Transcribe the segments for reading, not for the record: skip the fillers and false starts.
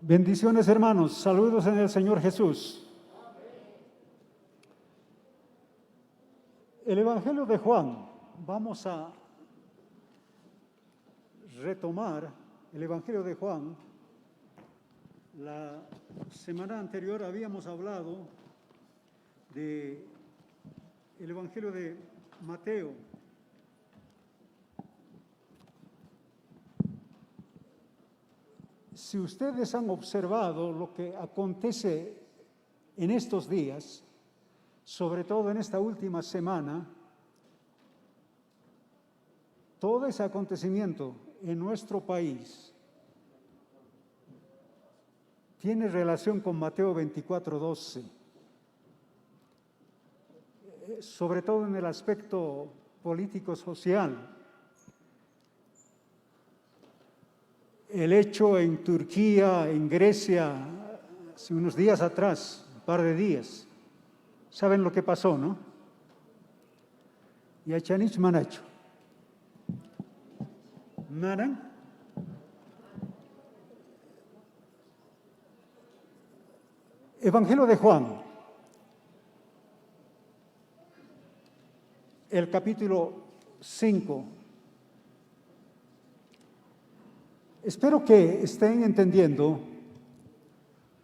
Bendiciones, hermanos. Saludos en el Señor Jesús. El Evangelio de Juan. Vamos a retomar el Evangelio de Juan. La semana anterior habíamos hablado del Evangelio de Mateo. Si ustedes han observado lo que acontece en estos días, sobre todo en esta última semana, todo ese acontecimiento en nuestro país tiene relación con Mateo 24:12, sobre todo en el aspecto político-social. El hecho en Turquía, en Grecia, hace unos días atrás, un par de días, ¿saben lo que pasó, no? Yachanich Manacho. ¿Maran? Evangelio de Juan, el capítulo 5. Espero que estén entendiendo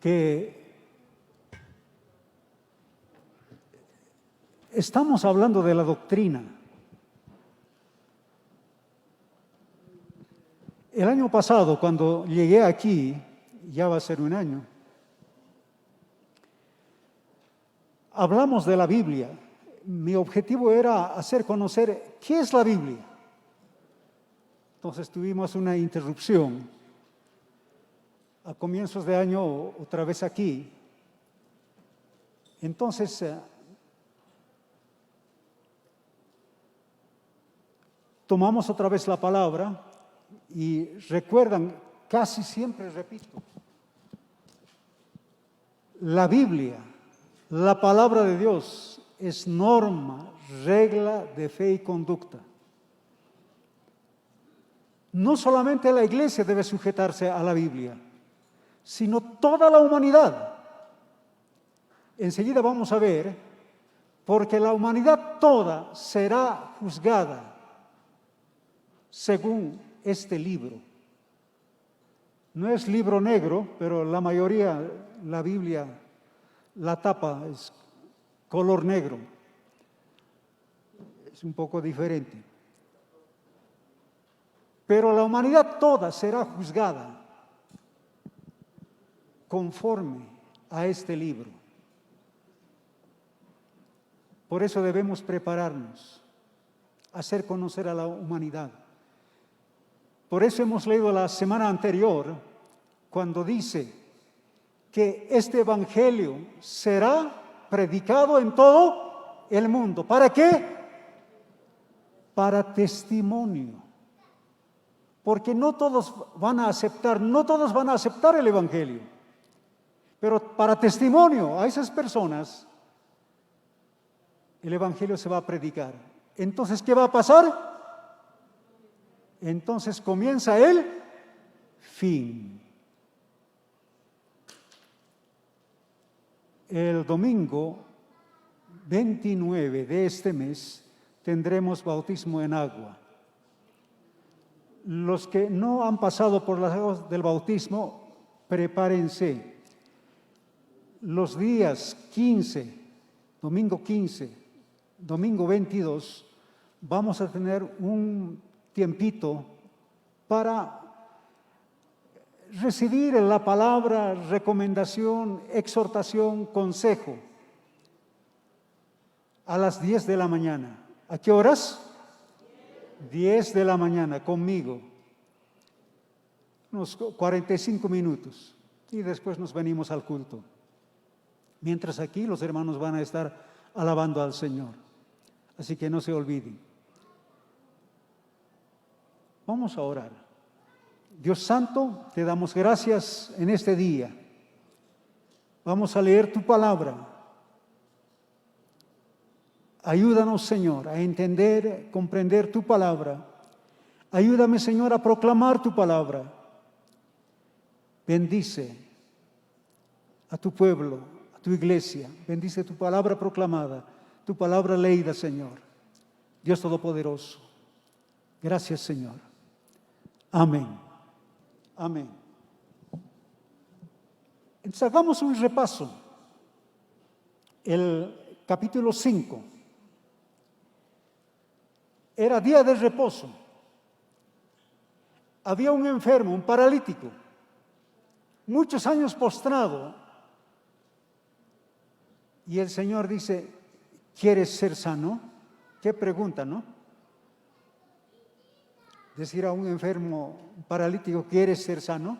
que estamos hablando de la doctrina. El año pasado, cuando llegué aquí, ya va a ser un año, hablamos de la Biblia. Mi objetivo era hacer conocer qué es la Biblia. Entonces tuvimos una interrupción a comienzos de año, otra vez aquí. Entonces, tomamos otra vez la palabra y recuerdan, casi siempre repito, la Biblia, la palabra de Dios, es norma, regla de fe y conducta. No solamente la iglesia debe sujetarse a la Biblia, sino toda la humanidad. Enseguida vamos a ver, porque la humanidad toda será juzgada según este libro. No es libro negro, pero la mayoría, la Biblia, la tapa es color negro. Es un poco diferente. Pero la humanidad toda será juzgada conforme a este libro. Por eso debemos prepararnos, hacer conocer a la humanidad. Por eso hemos leído la semana anterior, cuando dice que este evangelio será predicado en todo el mundo. ¿Para qué? Para testimonio. Porque no todos van a aceptar el evangelio. Pero para testimonio a esas personas, el evangelio se va a predicar. Entonces, ¿qué va a pasar? Entonces comienza el fin. El domingo 29 de este mes tendremos bautismo en agua. Los que no han pasado por las aguas del bautismo, prepárense. Los días 15, domingo 15, domingo 22, vamos a tener un tiempito para recibir la palabra, recomendación, exhortación, consejo. A las 10 de la mañana. ¿A qué horas? 10 de la mañana conmigo, unos 45 minutos y después nos venimos al culto. Mientras aquí los hermanos van a estar alabando al Señor, así que no se olviden. Vamos a orar. Dios Santo, te damos gracias en este día. Vamos a leer tu palabra. Ayúdanos, Señor, a entender, comprender tu palabra. Ayúdame, Señor, a proclamar tu palabra. Bendice a tu pueblo, a tu iglesia. Bendice tu palabra proclamada, tu palabra leída, Señor. Dios Todopoderoso. Gracias, Señor. Amén. Amén. Entonces hagamos un repaso. El capítulo 5. Era día de reposo. Había un enfermo, un paralítico, muchos años postrado. Y el Señor dice, ¿quieres ser sano? ¿Qué pregunta, no? Decir a un enfermo, un paralítico, ¿quieres ser sano?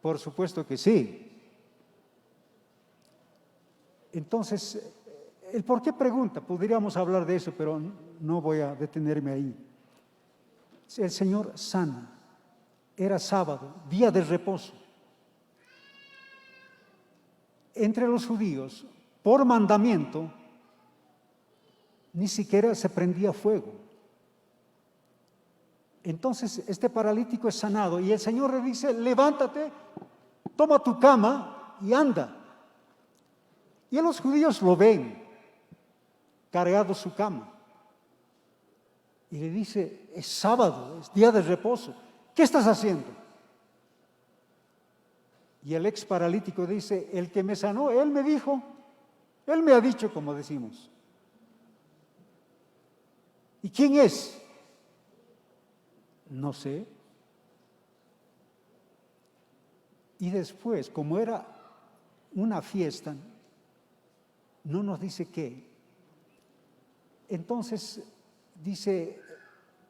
Por supuesto que sí. Entonces, ¿el por qué pregunta? Podríamos hablar de eso, pero no voy a detenerme ahí. El Señor sana. Era sábado, día de reposo. Entre los judíos, por mandamiento, ni siquiera se prendía fuego. Entonces, este paralítico es sanado y el Señor le dice, levántate, toma tu cama y anda. Y los judíos lo ven, cargado su cama. Y le dice, es sábado, es día de reposo. ¿Qué estás haciendo? Y el ex paralítico dice, el que me sanó, él me dijo, él me ha dicho, como decimos. ¿Y quién es? No sé. Y después, como era una fiesta, no nos dice qué. Entonces dice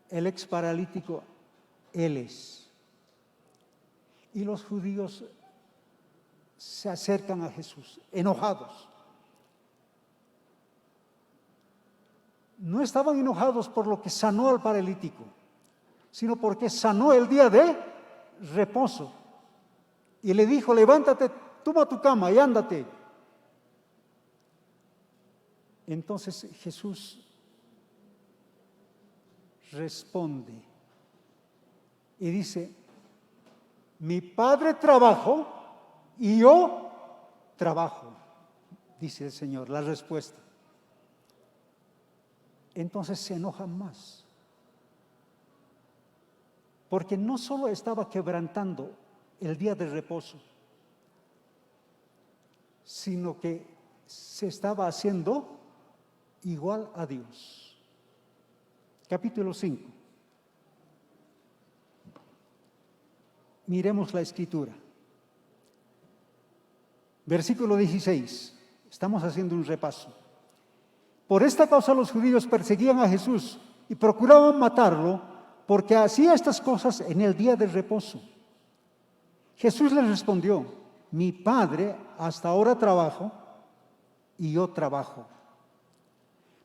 el ex paralítico, él es. Y los judíos se acercan a Jesús, enojados. No estaban enojados por lo que sanó al paralítico, sino porque sanó el día de reposo. Y le dijo, levántate, toma tu cama y ándate. Entonces Jesús responde y dice, mi Padre trabajó y yo trabajo, dice el Señor, la respuesta. Entonces se enojan más, porque no solo estaba quebrantando el día de reposo, sino que se estaba haciendo igual a Dios. Capítulo 5. Miremos la escritura. Versículo 16. Estamos haciendo un repaso. Por esta causa los judíos perseguían a Jesús y procuraban matarlo porque hacía estas cosas en el día del reposo. Jesús les respondió, mi Padre hasta ahora trabaja y yo trabajo.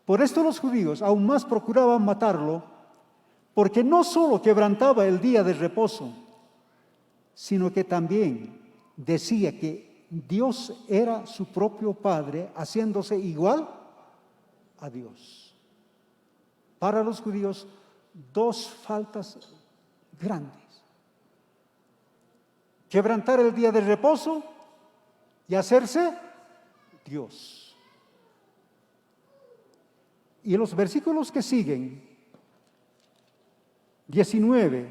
Por esto los judíos aún más procuraban matarlo, porque no solo quebrantaba el día de reposo, sino que también decía que Dios era su propio Padre, haciéndose igual a Dios. Para los judíos, dos faltas grandes. Quebrantar el día de reposo y hacerse Dios. Y los versículos que siguen, 19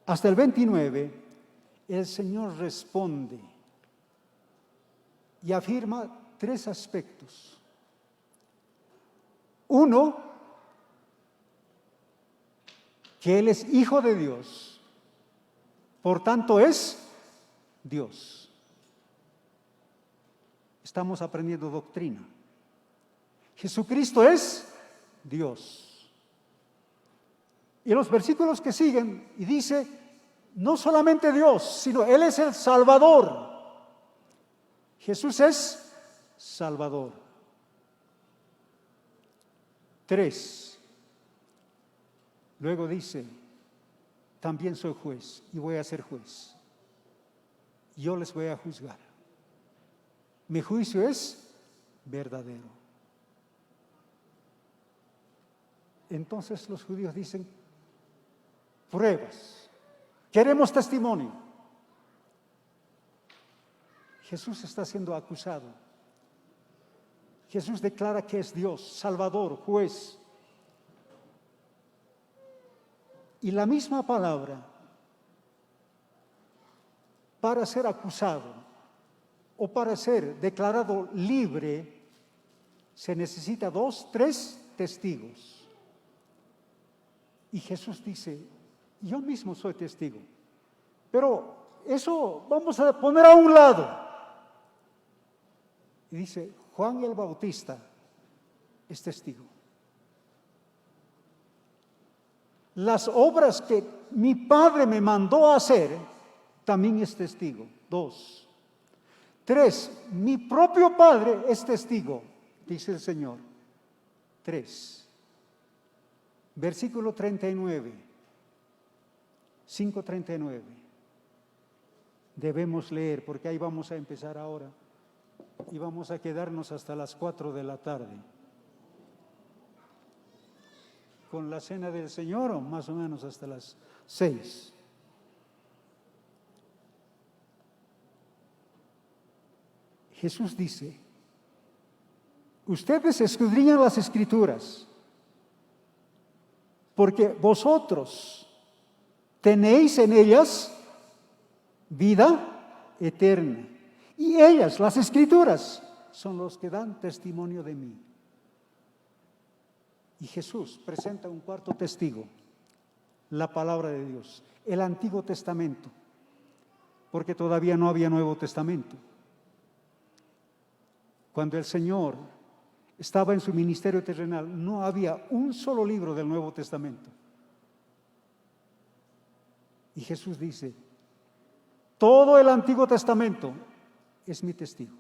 hasta el 29, el Señor responde y afirma tres aspectos. Uno, que Él es Hijo de Dios, por tanto es Dios. Estamos aprendiendo doctrina. Jesucristo es Dios. Y los versículos que siguen, y dice, no solamente Dios, sino Él es el Salvador. Jesús es Salvador. 3. Luego dice, también soy juez y voy a ser juez. Yo les voy a juzgar. Mi juicio es verdadero. Entonces los judíos dicen, pruebas, queremos testimonio. Jesús está siendo acusado. Jesús declara que es Dios, Salvador, juez. Y la misma palabra, para ser acusado o para ser declarado libre, se necesita 2, 3 testigos. Y Jesús dice, yo mismo soy testigo. Pero eso vamos a poner a un lado. Y dice, Juan el Bautista es testigo. Las obras que mi Padre me mandó a hacer, también es testigo. 2. 3, mi propio Padre es testigo, dice el Señor. 3. Versículo 39. 5:39. Debemos leer, porque ahí vamos a empezar ahora. Y vamos a quedarnos hasta las 4 de la tarde. Con la cena del Señor, o más o menos hasta las 6. Jesús dice, ustedes escudriñan las Escrituras, porque vosotros tenéis en ellas vida eterna. Y ellas, las Escrituras, son los que dan testimonio de mí. Y Jesús presenta un cuarto testigo, la palabra de Dios, el Antiguo Testamento, porque todavía no había Nuevo Testamento. Cuando el Señor estaba en su ministerio terrenal, no había un solo libro del Nuevo Testamento. Y Jesús dice, todo el Antiguo Testamento es mi testigo.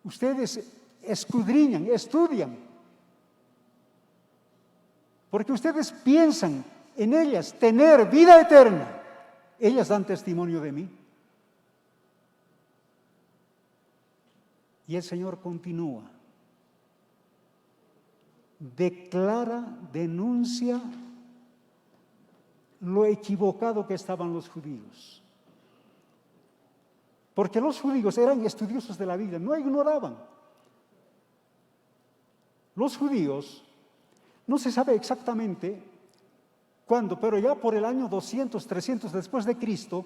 Ustedes escudriñan, estudian, porque ustedes piensan en ellas tener vida eterna. Ellas dan testimonio de mí. Y el Señor continúa. Declara, denuncia lo equivocado que estaban los judíos. Porque los judíos eran estudiosos de la Biblia, no ignoraban. Los judíos, no se sabe exactamente cuándo, pero ya por el año 200, 300 después de Cristo,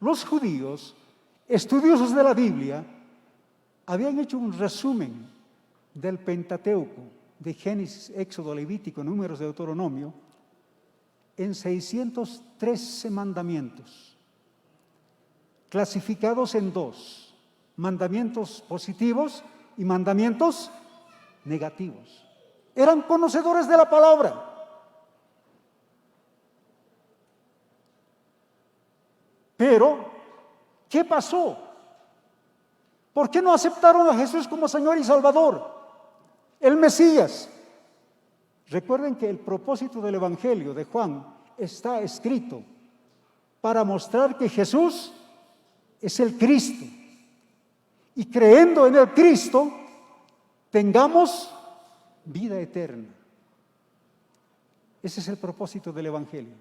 los judíos, estudiosos de la Biblia, habían hecho un resumen del Pentateuco, de Génesis, Éxodo, Levítico, Números, Deuteronomio, en 613 mandamientos, clasificados en 2, mandamientos positivos y mandamientos negativos. Eran conocedores de la palabra. Pero, ¿qué pasó? ¿Por qué no aceptaron a Jesús como Señor y Salvador? El Mesías. Recuerden que el propósito del Evangelio de Juan está escrito para mostrar que Jesús es el Cristo. Y creyendo en el Cristo, tengamos vida eterna. Ese es el propósito del Evangelio.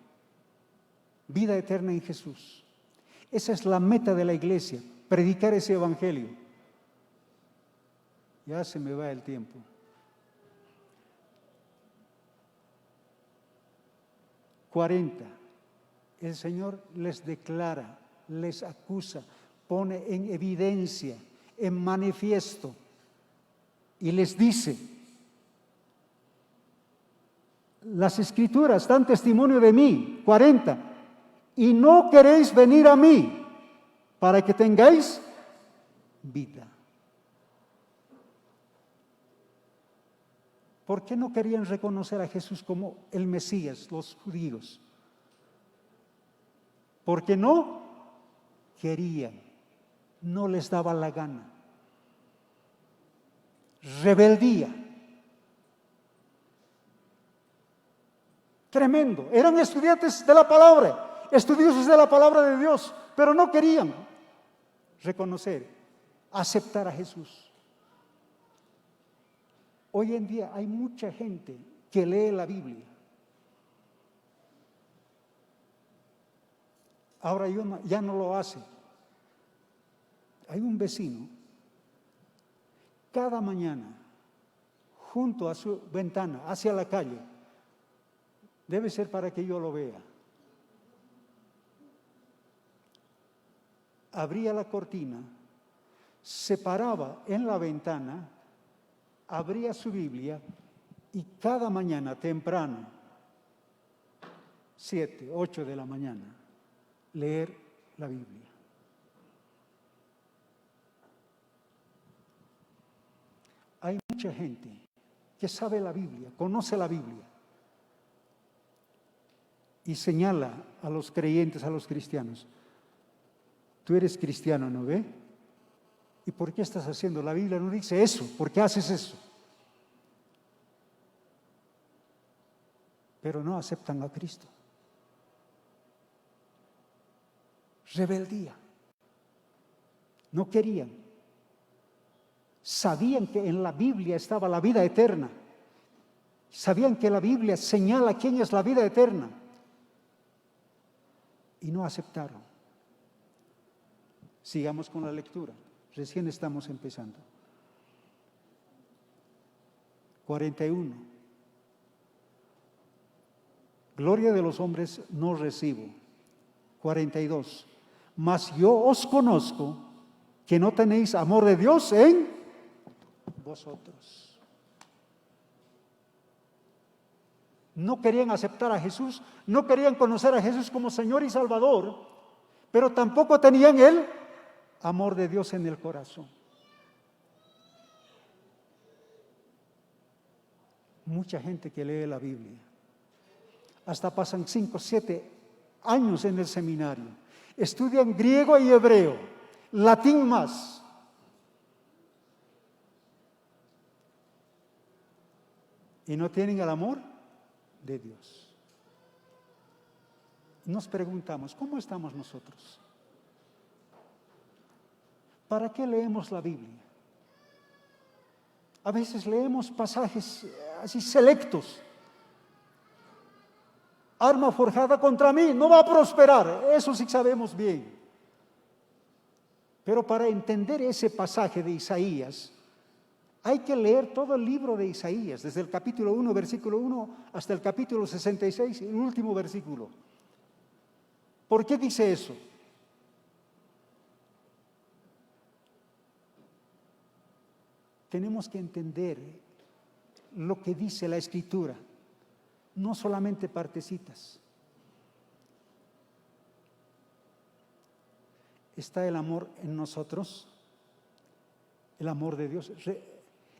Vida eterna en Jesús. Esa es la meta de la iglesia, predicar ese Evangelio. Ya se me va el tiempo. El Señor les declara, les acusa, pone en evidencia, en manifiesto y les dice: las Escrituras dan testimonio de mí. 40. Y no queréis venir a mí para que tengáis vida. ¿Por qué no querían reconocer a Jesús como el Mesías, los judíos? Porque no querían, no les daba la gana. Rebeldía. Tremendo. Eran estudiantes de la palabra, estudiosos de la palabra de Dios, pero no querían reconocer, aceptar a Jesús. Hoy en día hay mucha gente que lee la Biblia. Ahora ya no lo hace. Hay un vecino, cada mañana, junto a su ventana, hacia la calle, debe ser para que yo lo vea. Abría la cortina, se paraba en la ventana, abría su Biblia y cada mañana temprano, 7, 8 de la mañana, leer la Biblia. Hay mucha gente que sabe la Biblia, conoce la Biblia y señala a los creyentes, a los cristianos: tú eres cristiano, ¿no ve? ¿Y por qué estás haciendo? La Biblia no dice eso. ¿Por qué haces eso? Pero no aceptan a Cristo. Rebeldía. No querían. Sabían que en la Biblia estaba la vida eterna. Sabían que la Biblia señala quién es la vida eterna. Y no aceptaron. Sigamos con la lectura. Recién estamos empezando. 41. Gloria de los hombres no recibo. 42. Mas yo os conozco que no tenéis amor de Dios en vosotros. No querían aceptar a Jesús, no querían conocer a Jesús como Señor y Salvador, pero tampoco tenían el amor de Dios en el corazón. Mucha gente que lee la Biblia, hasta pasan 5, 7 años en el seminario, estudian griego y hebreo, latín más. Y no tienen el amor de Dios. Nos preguntamos, ¿cómo estamos nosotros? ¿Para qué leemos la Biblia? A veces leemos pasajes así selectos. Arma forjada contra mí no va a prosperar, eso sí sabemos bien. Pero para entender ese pasaje de Isaías, hay que leer todo el libro de Isaías, desde el capítulo 1, versículo 1, hasta el capítulo 66, el último versículo. ¿Por qué dice eso? Tenemos que entender lo que dice la Escritura, no solamente partecitas. ¿Está el amor en nosotros? El amor de Dios.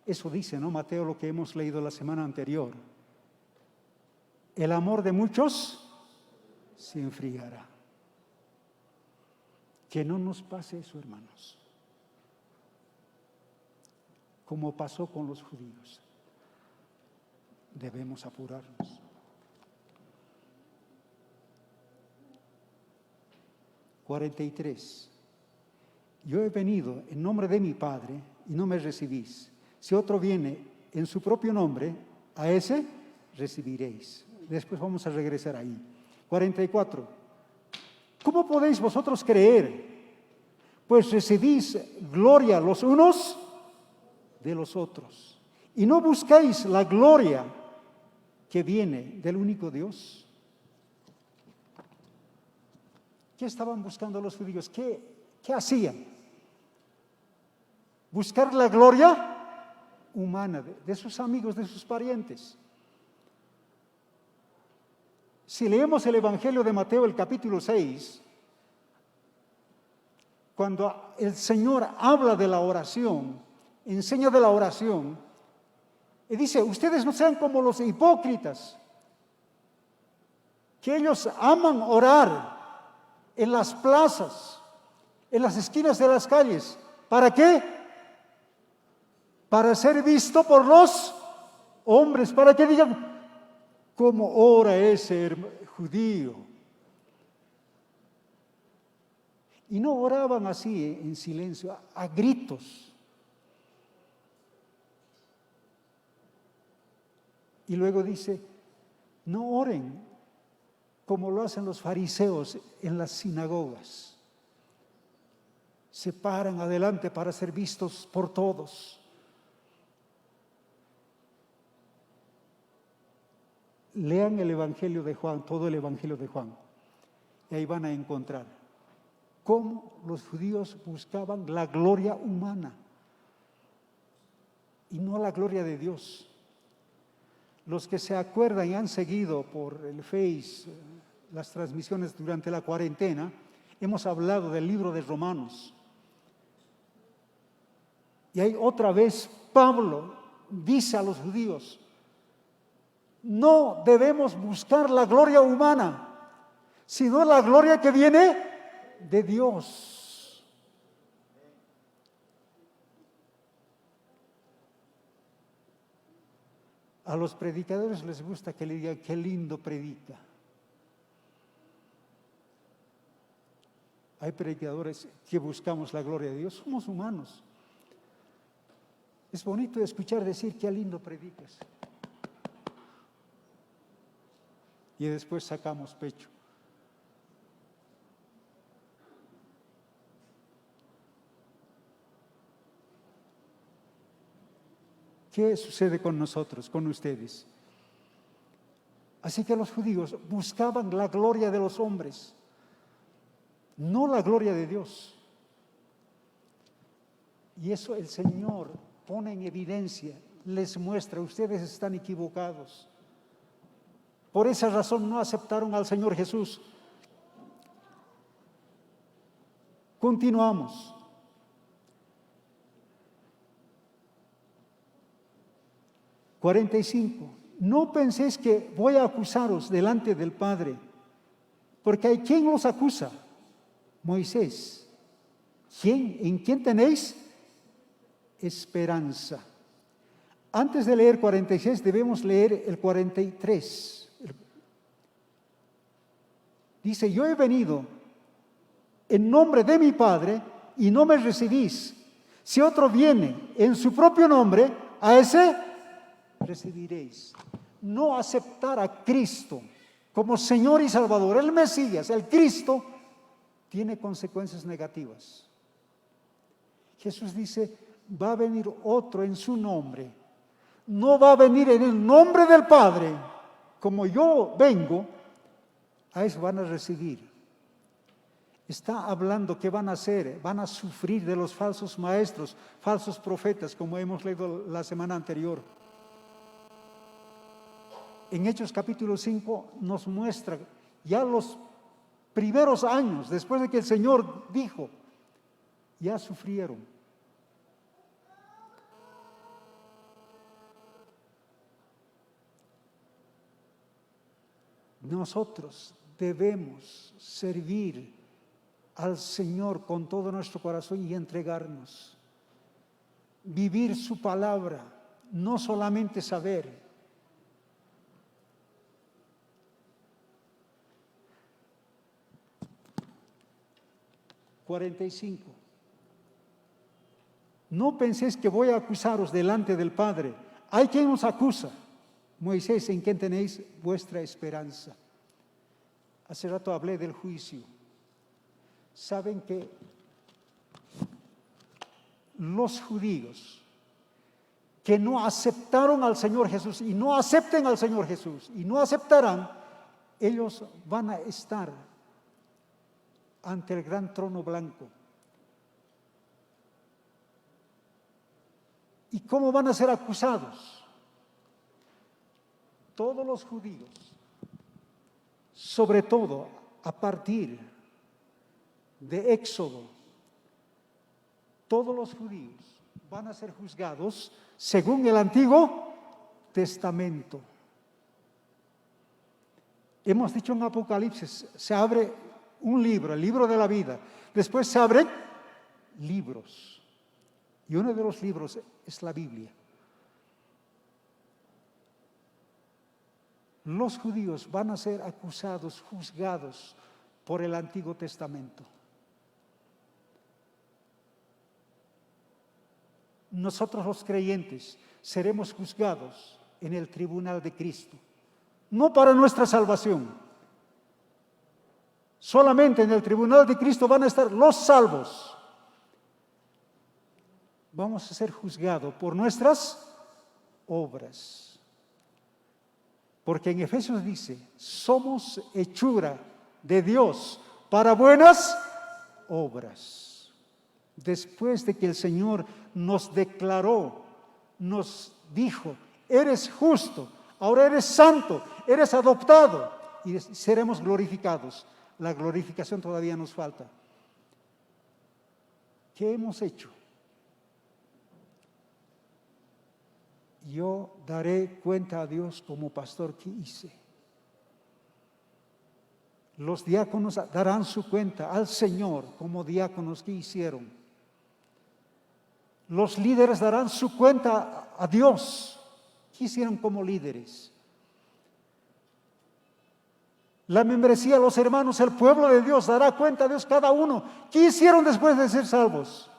Eso dice, ¿no? Mateo, lo que hemos leído la semana anterior. El amor de muchos se enfriará. Que no nos pase eso, hermanos. Como pasó con los judíos. Debemos apurarnos. (43) Yo he venido en nombre de mi Padre y no me recibís. Si otro viene en su propio nombre, a ese recibiréis. Después vamos a regresar ahí. 44. ¿Cómo podéis vosotros creer? Pues recibís gloria los unos de los otros. Y no buscáis la gloria que viene del único Dios. ¿Qué estaban buscando los judíos? ¿Qué hacían? Buscar la gloria humana de sus amigos, de sus parientes. Si leemos el Evangelio de Mateo, el capítulo 6, cuando el Señor habla de la oración, enseña de la oración, y dice: ustedes no sean como los hipócritas, que ellos aman orar en las plazas, en las esquinas de las calles. ¿Para qué? Para ser visto por los hombres, para que digan: ¿cómo ora ese judío? Y no oraban así en silencio, a gritos. Y luego dice: no oren como lo hacen los fariseos en las sinagogas. Se paran adelante para ser vistos por todos. Lean el Evangelio de Juan, todo el Evangelio de Juan, y ahí van a encontrar cómo los judíos buscaban la gloria humana y no la gloria de Dios. Los que se acuerdan y han seguido por el Face las transmisiones durante la cuarentena, hemos hablado del libro de Romanos. Y ahí otra vez Pablo dice a los judíos: no debemos buscar la gloria humana, sino la gloria que viene de Dios. A los predicadores les gusta que le digan qué lindo predica. Hay predicadores que buscamos la gloria de Dios, somos humanos. Es bonito escuchar decir qué lindo predicas. Y después sacamos pecho. ¿Qué sucede con nosotros, con ustedes? Así que los judíos buscaban la gloria de los hombres, no la gloria de Dios. Y eso el Señor pone en evidencia, les muestra: ustedes están equivocados. Por esa razón no aceptaron al Señor Jesús. Continuamos. (45) No penséis que voy a acusaros delante del Padre, porque hay quien los acusa. Moisés. ¿En quién tenéis esperanza? Antes de leer 46 debemos leer el 43. Dice: yo he venido en nombre de mi Padre y no me recibís. Si otro viene en su propio nombre, a ese recibiréis. No aceptar a Cristo como Señor y Salvador, el Mesías, el Cristo, tiene consecuencias negativas. Jesús dice: va a venir otro en su nombre. No va a venir en el nombre del Padre. Como yo vengo, a eso van a recibir. Está hablando que van a hacer, van a sufrir de los falsos maestros, falsos profetas, como hemos leído la semana anterior. En Hechos capítulo 5 nos muestra ya los primeros años, después de que el Señor dijo, ya sufrieron. Nosotros debemos servir al Señor con todo nuestro corazón y entregarnos. Vivir su palabra, no solamente saber. (45) No penséis que voy a acusaros delante del Padre. Hay quien os acusa. Moisés, ¿en quién tenéis vuestra esperanza? Hace rato hablé del juicio. Saben que los judíos que no aceptaron al Señor Jesús y no acepten al Señor Jesús y no aceptarán, ellos van a estar ante el gran trono blanco. ¿Y cómo van a ser acusados? Todos los judíos, sobre todo a partir de Éxodo, todos los judíos van a ser juzgados según el Antiguo Testamento. Hemos dicho en Apocalipsis, se abre un libro, el libro de la vida. Después se abren libros. Y uno de los libros es la Biblia. Los judíos van a ser acusados, juzgados por el Antiguo Testamento. Nosotros los creyentes seremos juzgados en el tribunal de Cristo. No para nuestra salvación, Solamente en el tribunal de Cristo van a estar los salvos. Vamos a ser juzgados por nuestras obras. Porque en Efesios dice, somos hechura de Dios para buenas obras. Después de que el Señor nos declaró, nos dijo, eres justo, ahora eres santo, eres adoptado y seremos glorificados. La glorificación todavía nos falta. ¿Qué hemos hecho? Yo daré cuenta a Dios como pastor que hice. Los diáconos darán su cuenta al Señor como diáconos que hicieron. Los líderes darán su cuenta a Dios. ¿Qué hicieron como líderes? La membresía, los hermanos, el pueblo de Dios dará cuenta a Dios cada uno. ¿Qué hicieron después de ser salvos?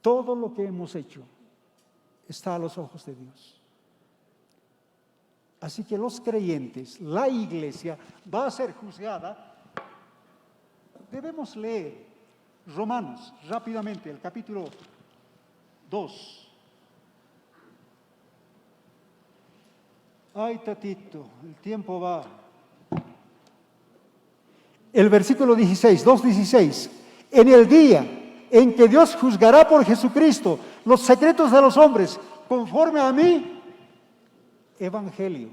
Todo lo que hemos hecho está a los ojos de Dios. Así que los creyentes, la iglesia va a ser juzgada. Debemos leer Romanos rápidamente, el capítulo 2. Ay, tatito, el tiempo va. El versículo 16, 2:16. En el día en que Dios juzgará por Jesucristo los secretos de los hombres, conforme a mi evangelio.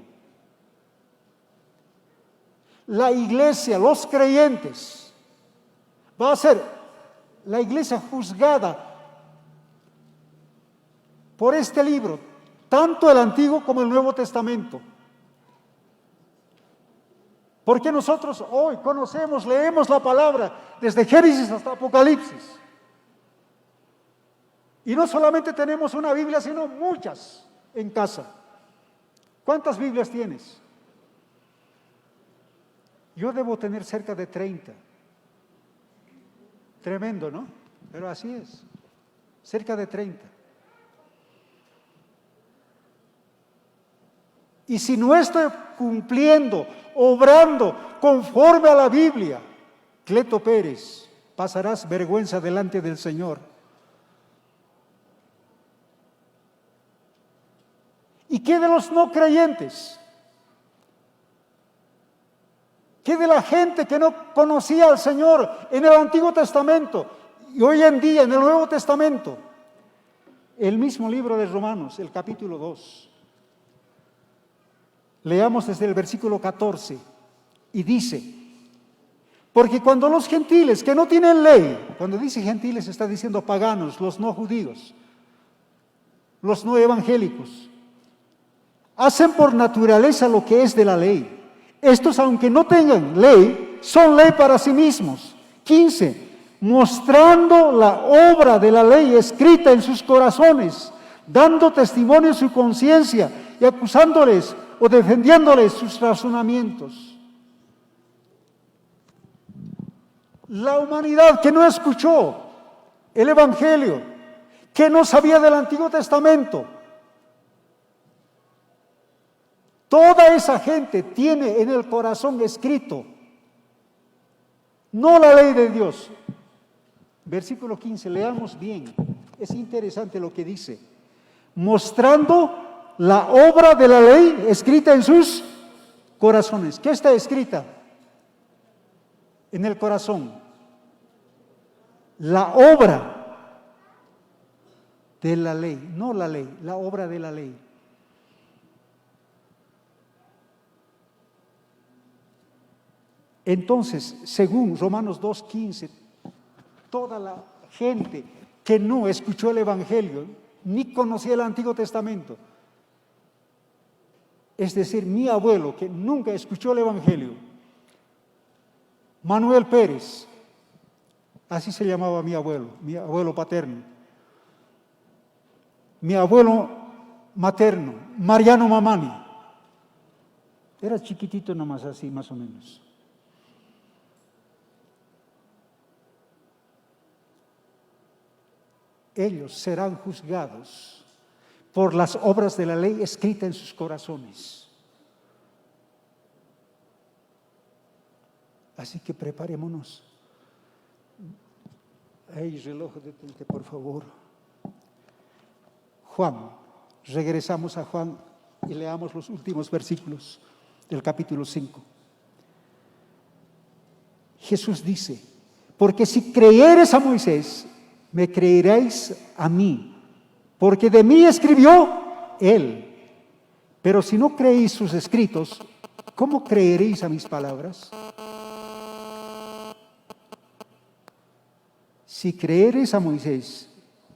La iglesia, los creyentes, va a ser la iglesia juzgada por este libro, tanto el Antiguo como el Nuevo Testamento. Porque nosotros hoy conocemos, leemos la palabra desde Génesis hasta Apocalipsis. Y no solamente tenemos una Biblia, sino muchas en casa. ¿Cuántas Biblias tienes? Yo debo tener cerca de 30. Tremendo, ¿no? Pero así es. Cerca de 30. Y si no estoy cumpliendo, obrando conforme a la Biblia, Cleto Pérez, pasarás vergüenza delante del Señor. ¿Y qué de los no creyentes? ¿Qué de la gente que no conocía al Señor en el Antiguo Testamento y hoy en día en el Nuevo Testamento? El mismo libro de Romanos, el capítulo 2. Leamos desde el versículo 14 y dice, porque cuando los gentiles que no tienen ley, cuando dice gentiles está diciendo paganos, los no judíos, los no evangélicos, hacen por naturaleza lo que es de la ley. Estos, aunque no tengan ley, son ley para sí mismos. 15. Mostrando la obra de la ley escrita en sus corazones, dando testimonio a su conciencia y acusándoles o defendiéndoles sus razonamientos. La humanidad que no escuchó el Evangelio, que no sabía del Antiguo Testamento, toda esa gente tiene en el corazón escrito, no la ley de Dios. Versículo 15, leamos bien, es interesante lo que dice. Mostrando la obra de la ley escrita en sus corazones. ¿Qué está escrita en el corazón? La obra de la ley, no la ley, la obra de la ley. Entonces, según Romanos 2:15, toda la gente que no escuchó el Evangelio, ni conocía el Antiguo Testamento, es decir, mi abuelo que nunca escuchó el Evangelio, Manuel Pérez, así se llamaba mi abuelo paterno, mi abuelo materno, Mariano Mamani, era chiquitito nomás así, más o menos. Ellos serán juzgados por las obras de la ley escritas en sus corazones. Así que preparémonos. Ay, reloj, detente, por favor. Juan, regresamos a Juan y leamos los últimos versículos del capítulo 5. Jesús dice: porque si creyereis a Moisés, me creeréis a mí, porque de mí escribió él. Pero si no creéis sus escritos, ¿cómo creeréis a mis palabras? Si creereis a Moisés,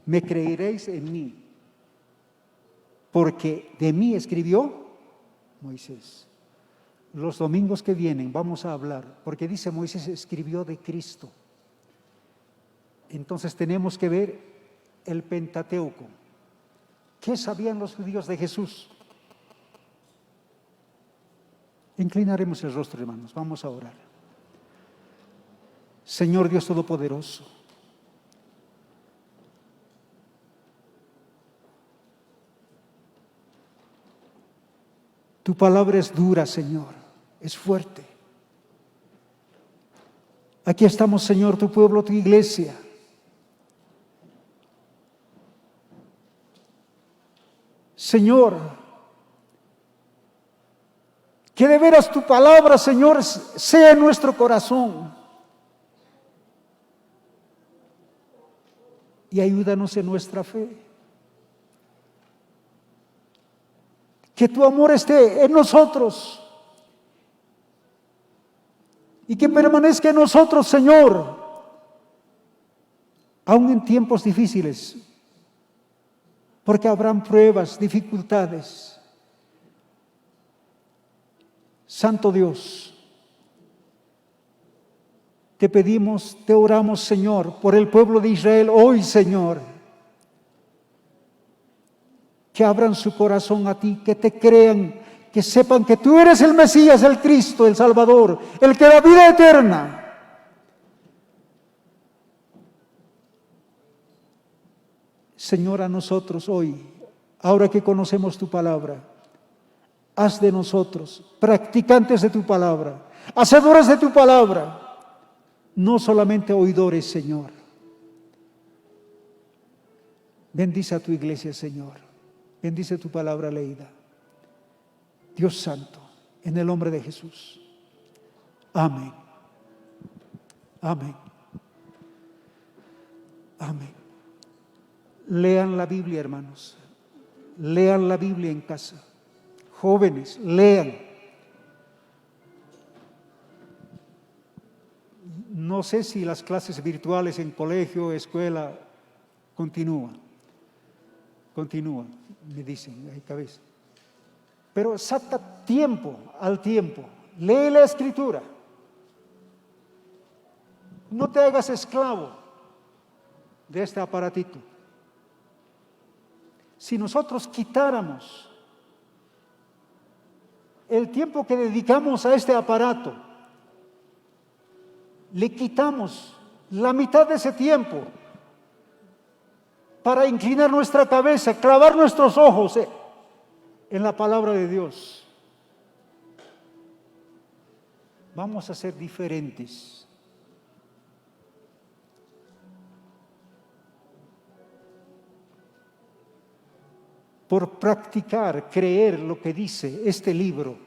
me creeréis en mí, porque de mí escribió Moisés. Los domingos que vienen vamos a hablar, porque dice Moisés escribió de Cristo. Entonces tenemos que ver el Pentateuco. ¿Qué sabían los judíos de Jesús? Inclinaremos el rostro, hermanos, vamos a orar. Señor Dios Todopoderoso, tu palabra es dura, Señor, es fuerte. Aquí estamos, Señor, tu pueblo, tu iglesia. Señor, que de veras tu palabra, Señor, sea en nuestro corazón. Y ayúdanos en nuestra fe. Que tu amor esté en nosotros. Y que permanezca en nosotros, Señor, aun en tiempos difíciles. Porque habrán pruebas, dificultades. Santo Dios, te pedimos, te oramos, Señor, por el pueblo de Israel hoy, Señor. Que abran su corazón a ti, que te crean, que sepan que tú eres el Mesías, el Cristo, el Salvador, el que da vida eterna. Señor, a nosotros hoy, ahora que conocemos tu palabra, haz de nosotros practicantes de tu palabra, hacedores de tu palabra, no solamente oidores, Señor. Bendice a tu iglesia, Señor. Bendice tu palabra leída. Dios Santo, en el nombre de Jesús. Amén. Amén. Amén. Lean la Biblia, hermanos. Lean la Biblia en casa. Jóvenes, lean. No sé si las clases virtuales en colegio, escuela, continúan, me dicen, hay cabeza. Pero saca tiempo al tiempo, lee la Escritura. No te hagas esclavo de este aparatito. Si nosotros quitáramos el tiempo que dedicamos a este aparato, le quitamos la mitad de ese tiempo para inclinar nuestra cabeza, clavar nuestros ojos en la palabra de Dios. Vamos a ser diferentes. Por practicar, creer lo que dice este libro,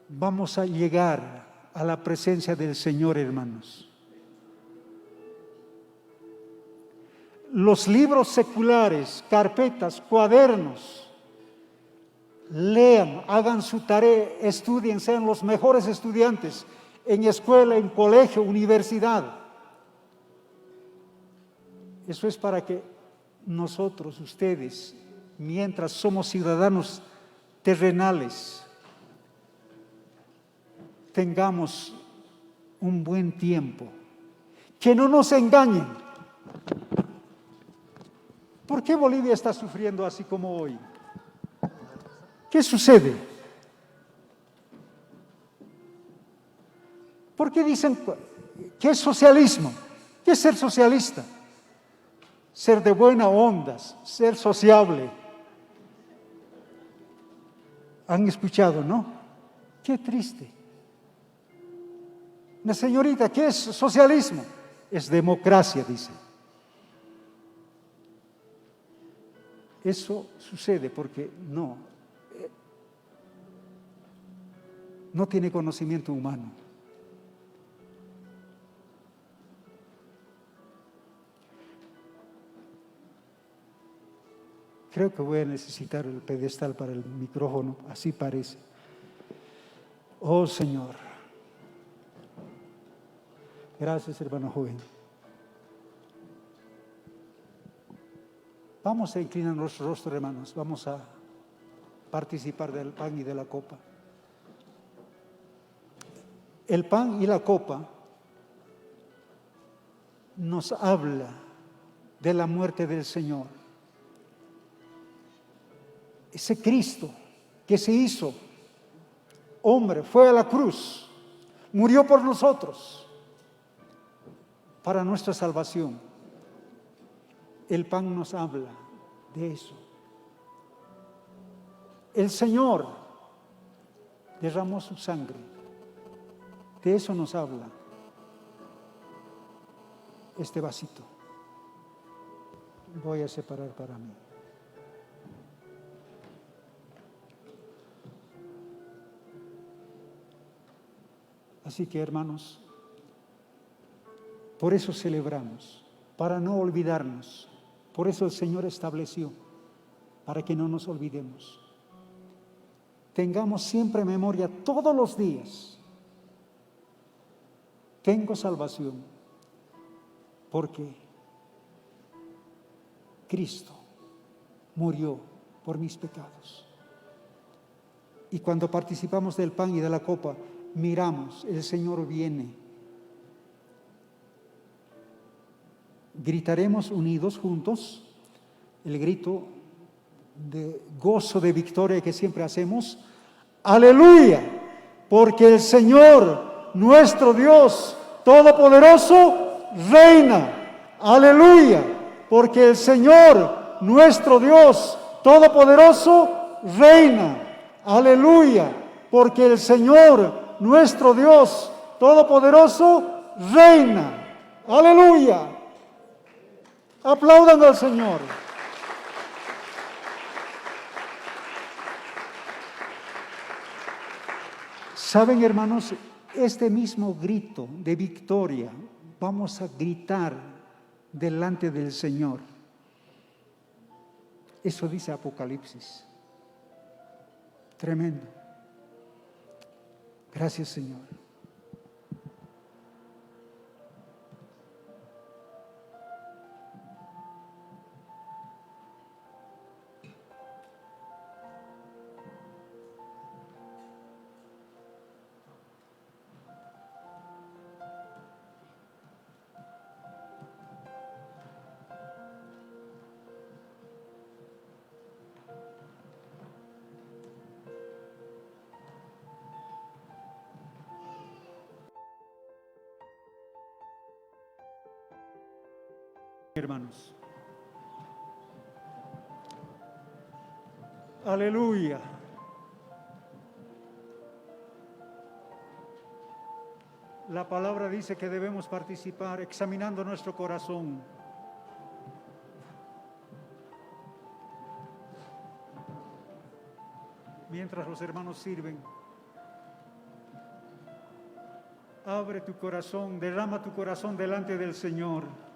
vamos a llegar a la presencia del Señor, hermanos. Los libros seculares, carpetas, cuadernos, lean, hagan su tarea, estudien, sean los mejores estudiantes en escuela, en colegio, universidad. Eso es para que nosotros, ustedes, mientras somos ciudadanos terrenales, tengamos un buen tiempo. Que no nos engañen. ¿Por qué Bolivia está sufriendo así como hoy? ¿Qué sucede? ¿Por qué dicen que es socialismo? ¿Qué es ser socialista? Ser de buena onda, ser sociable. ¿Han escuchado, no? Qué triste. Una señorita, ¿qué es socialismo? Es democracia, dice. Eso sucede porque no tiene conocimiento humano. Creo que voy a necesitar el pedestal para el micrófono, así parece. Oh Señor. Gracias, hermano joven. Vamos a inclinar nuestro rostro, hermanos. Vamos a participar del pan y de la copa. El pan y la copa nos habla de la muerte del Señor. Ese Cristo que se hizo hombre, fue a la cruz, murió por nosotros, para nuestra salvación. El pan nos habla de eso. El Señor derramó su sangre. De eso nos habla este vasito. Voy a separar para mí. Así que, hermanos, por eso celebramos, para no olvidarnos. Por eso el Señor estableció, para que no nos olvidemos. Tengamos siempre memoria todos los días. Tengo salvación, porque Cristo murió por mis pecados. Y cuando participamos del pan y de la copa, miramos, el Señor viene. Gritaremos unidos juntos el grito de gozo, de victoria que siempre hacemos. ¡Aleluya! Porque el Señor, nuestro Dios Todopoderoso, reina. ¡Aleluya! Porque el Señor, nuestro Dios Todopoderoso, reina. ¡Aleluya! Porque el Señor, nuestro Dios Todopoderoso, reina. ¡Aleluya! Aplaudan al Señor. Saben, hermanos, este mismo grito de victoria vamos a gritar delante del Señor. Eso dice Apocalipsis. Tremendo. Gracias, Señor. Hermanos. Aleluya. La palabra dice que debemos participar examinando nuestro corazón. Mientras los hermanos sirven, abre tu corazón, derrama tu corazón delante del Señor.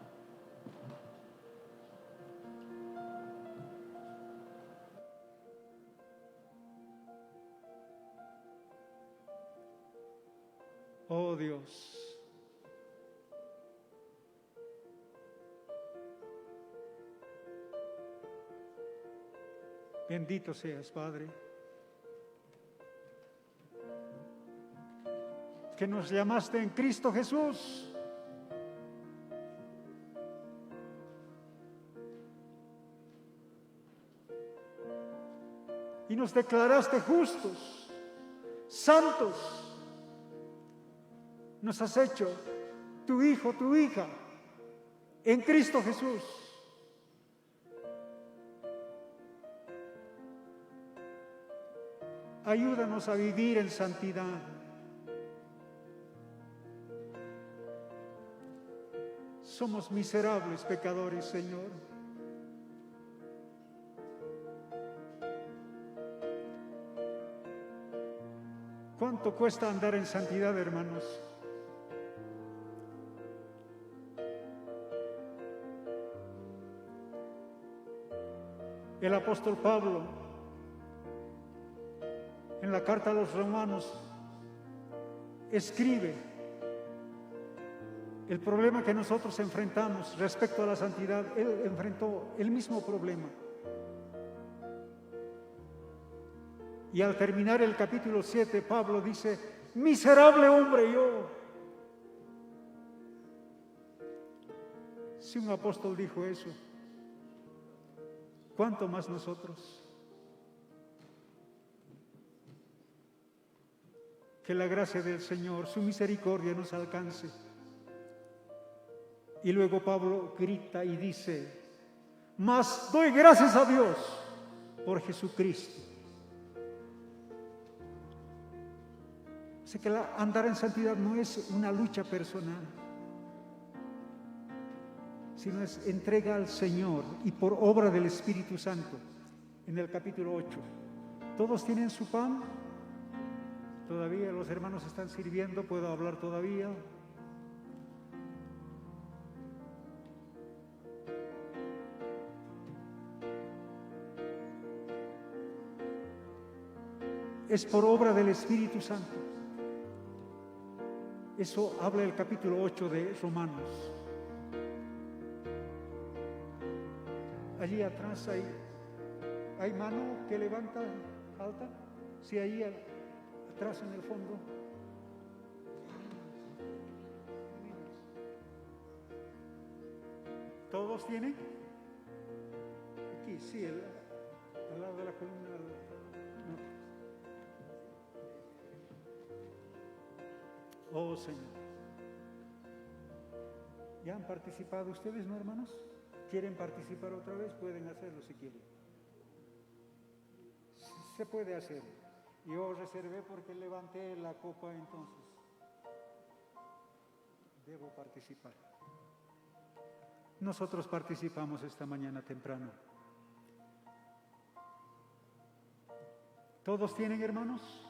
Oh Dios, bendito seas, Padre, que nos llamaste en Cristo Jesús y nos declaraste justos, santos. Nos has hecho tu hijo, tu hija, en Cristo Jesús. Ayúdanos a vivir en santidad. Somos miserables pecadores, Señor. ¿Cuánto cuesta andar en santidad, hermanos? El apóstol Pablo, en la carta a los romanos, escribe el problema que nosotros enfrentamos respecto a la santidad. Él enfrentó el mismo problema. Y al terminar el capítulo 7, Pablo dice: miserable hombre yo. Si un apóstol dijo eso, ¿cuánto más nosotros? Que la gracia del Señor, su misericordia nos alcance. Y luego Pablo grita y dice: mas doy gracias a Dios por Jesucristo. Sé que andar en santidad no es una lucha personal, sino es entrega al Señor y por obra del Espíritu Santo. En el capítulo 8, ¿todos tienen su pan? Todavía los hermanos están sirviendo, ¿puedo hablar todavía? Es por obra del Espíritu Santo. Eso habla el capítulo 8 de Romanos. Allí atrás hay mano que levanta alta. Sí, ahí atrás en el fondo. ¿Todos tienen? Aquí, sí, al lado de la columna. No. Oh, Señor. ¿Ya han participado ustedes, no, hermanos? ¿Quieren participar otra vez? Pueden hacerlo si quieren. Se puede hacer. Yo reservé porque levanté la copa, entonces debo participar. Nosotros participamos esta mañana temprano. ¿Todos tienen, hermanos?